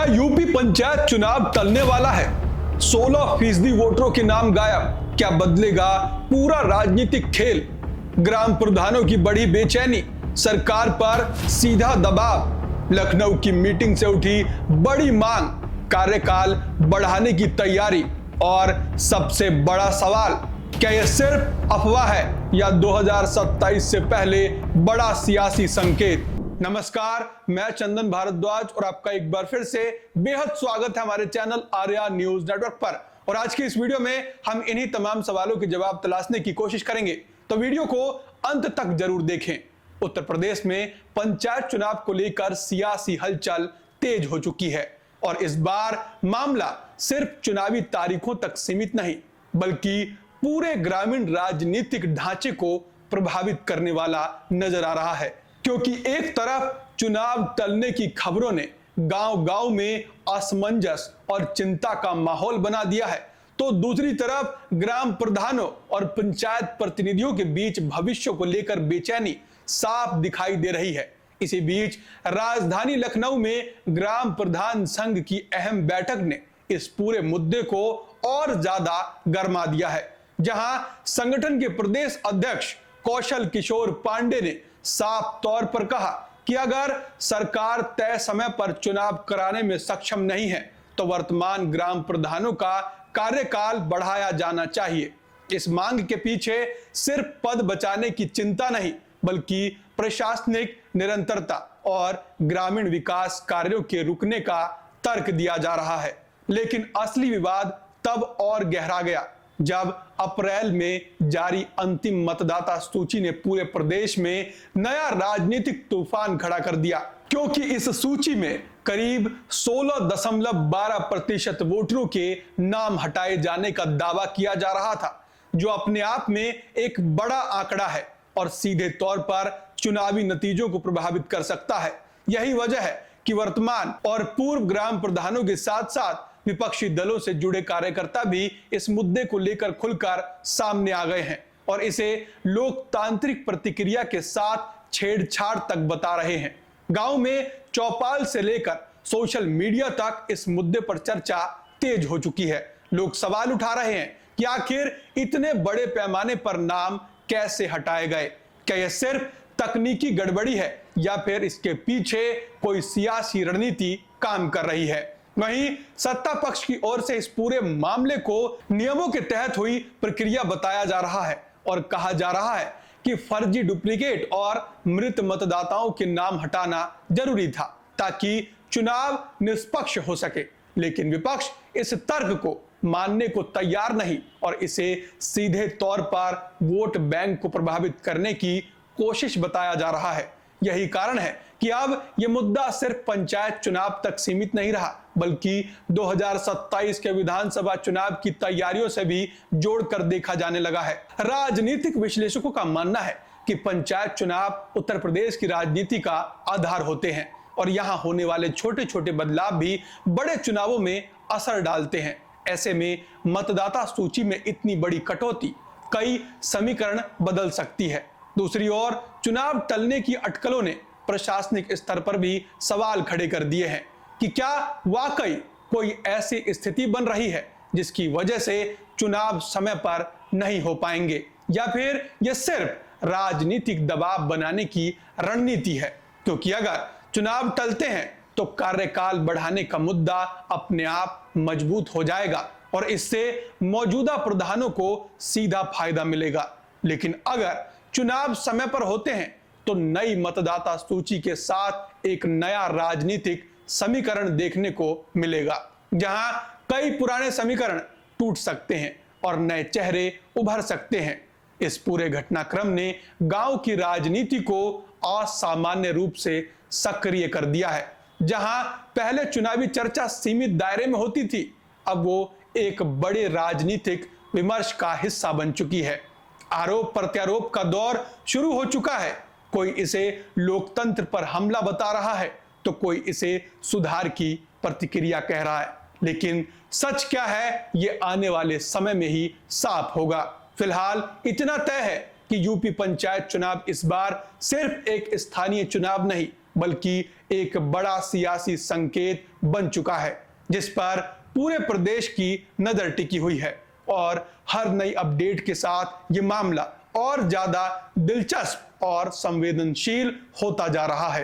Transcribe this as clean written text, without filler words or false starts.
क्या यूपी पंचायत चुनाव टलने वाला है? 16% वोटरों के नाम गायब। क्या बदलेगा पूरा राजनीतिक खेल? ग्राम प्रधानों की बड़ी बेचैनी, सरकार पर सीधा दबाव, लखनऊ की मीटिंग से उठी बड़ी मांग, कार्यकाल बढ़ाने की तैयारी और सबसे बड़ा सवाल, क्या यह सिर्फ अफवाह है या 2027 से पहले बड़ा सियासी संकेत? नमस्कार, मैं चंदन भारद्वाज और आपका एक बार फिर से बेहद स्वागत है हमारे चैनल आर्या न्यूज नेटवर्क पर। और आज की इस वीडियो में हम इन्हीं तमाम सवालों के जवाब तलाशने की कोशिश करेंगे, तो वीडियो को अंत तक जरूर देखें। उत्तर प्रदेश में पंचायत चुनाव को लेकर सियासी हलचल तेज हो चुकी है और इस बार मामला सिर्फ चुनावी तारीखों तक सीमित नहीं, बल्कि पूरे ग्रामीण राजनीतिक ढांचे को प्रभावित करने वाला नजर आ रहा है। क्योंकि एक तरफ चुनाव टलने की खबरों ने गांव-गांव में असमंजस और चिंता का माहौल बना दिया है, तो दूसरी तरफ ग्राम प्रधानों और पंचायत प्रतिनिधियों के बीच भविष्य को लेकर बेचैनी साफ दिखाई दे रही है। इसी बीच राजधानी लखनऊ में ग्राम प्रधान संघ की अहम बैठक ने इस पूरे मुद्दे को और ज्यादा गरमा दिया है, जहां संगठन के प्रदेश अध्यक्ष कौशल किशोर पांडे ने साफ तौर पर कहा कि अगर सरकार तय समय पर चुनाव कराने में सक्षम नहीं है तो वर्तमान ग्राम प्रधानों का कार्यकाल बढ़ाया जाना चाहिए। इस मांग के पीछे सिर्फ पद बचाने की चिंता नहीं, बल्कि प्रशासनिक निरंतरता और ग्रामीण विकास कार्यों के रुकने का तर्क दिया जा रहा है। लेकिन असली विवाद तब और गहरा गया जब अप्रैल में जारी अंतिम मतदाता सूची ने पूरे प्रदेश में नया राजनीतिक तूफान खड़ा कर दिया। क्योंकि इस सूची में करीब 16.12% वोटरों के नाम हटाए जाने का दावा किया जा रहा था, जो अपने आप में एक बड़ा आंकड़ा है और सीधे तौर पर चुनावी नतीजों को प्रभावित कर सकता है। यही वजह है कि वर्तमान और पूर्व ग्राम प्रधानों के साथ साथ विपक्षी दलों से जुड़े कार्यकर्ता भी इस मुद्दे को लेकर खुलकर सामने आ गए हैं और इसे लोकतांत्रिक प्रतिक्रिया के साथ छेड़छाड़ तक बता रहे हैं। गांव में चौपाल से लेकर सोशल मीडिया तक इस मुद्दे पर चर्चा तेज हो चुकी है। लोग सवाल उठा रहे हैं कि आखिर इतने बड़े पैमाने पर नाम कैसे हटाए गए? क्या यह सिर्फ तकनीकी गड़बड़ी है या फिर इसके पीछे कोई सियासी रणनीति काम कर रही है? वहीं सत्ता पक्ष की ओर से इस पूरे मामले को नियमों के तहत हुई प्रक्रिया बताया जा रहा है और कहा जा रहा है कि फर्जी, डुप्लीकेट और मृत मतदाताओं के नाम हटाना जरूरी था ताकि चुनाव निष्पक्ष हो सके। लेकिन विपक्ष इस तर्क को मानने को तैयार नहीं और इसे सीधे तौर पर वोट बैंक को प्रभावित करने की कोशिश बताया जा रहा है। यही कारण है कि अब यह मुद्दा सिर्फ पंचायत चुनाव तक सीमित नहीं रहा, बल्कि 2027 के विधानसभा चुनाव की तैयारियों से भी जोड़कर देखा जाने लगा है। राजनीतिक विश्लेषकों का मानना है कि पंचायत चुनाव उत्तर प्रदेश की राजनीति का आधार होते हैं और यहां होने वाले छोटे छोटे बदलाव भी बड़े चुनावों में असर डालते हैं। ऐसे में मतदाता सूची में इतनी बड़ी कटौती कई समीकरण बदल सकती है। दूसरी ओर चुनाव टलने की अटकलों ने प्रशासनिक स्तर पर भी सवाल खड़े कर दिए हैं कि क्या वाकई कोई ऐसी स्थिति बन रही है जिसकी वजह से चुनाव समय पर नहीं हो पाएंगे, या फिर यह सिर्फ राजनीतिक दबाव बनाने की रणनीति है। क्योंकि अगर चुनाव टलते हैं तो कार्यकाल बढ़ाने का मुद्दा अपने आप मजबूत हो जाएगा और इससे मौजूदा प्रधानों को सीधा फायदा मिलेगा। लेकिन अगर चुनाव समय पर होते हैं तो नई मतदाता सूची के साथ एक नया राजनीतिक समीकरण देखने को मिलेगा, जहां कई पुराने समीकरण टूट सकते हैं और नए चेहरे उभर सकते हैं। इस पूरे घटनाक्रम ने गांव की राजनीति को असामान्य रूप से सक्रिय कर दिया है। जहां पहले चुनावी चर्चा सीमित दायरे में होती थी, अब वो एक बड़े राजनीतिक विमर्श का हिस्सा बन चुकी है। आरोप प्रत्यारोप का दौर शुरू हो चुका है। कोई इसे लोकतंत्र पर हमला बता रहा है तो कोई इसे सुधार की प्रतिक्रिया कह रहा है। लेकिन सच क्या है, ये आने वाले समय में ही साफ होगा। फिलहाल इतना तय है कि यूपी पंचायत चुनाव इस बार सिर्फ एक स्थानीय चुनाव नहीं, बल्कि एक बड़ा सियासी संकेत बन चुका है जिस पर पूरे प्रदेश की नजर टिकी हुई है। और हर नई अपडेट के साथ ये मामला और ज्यादा दिलचस्प और संवेदनशील होता जा रहा है।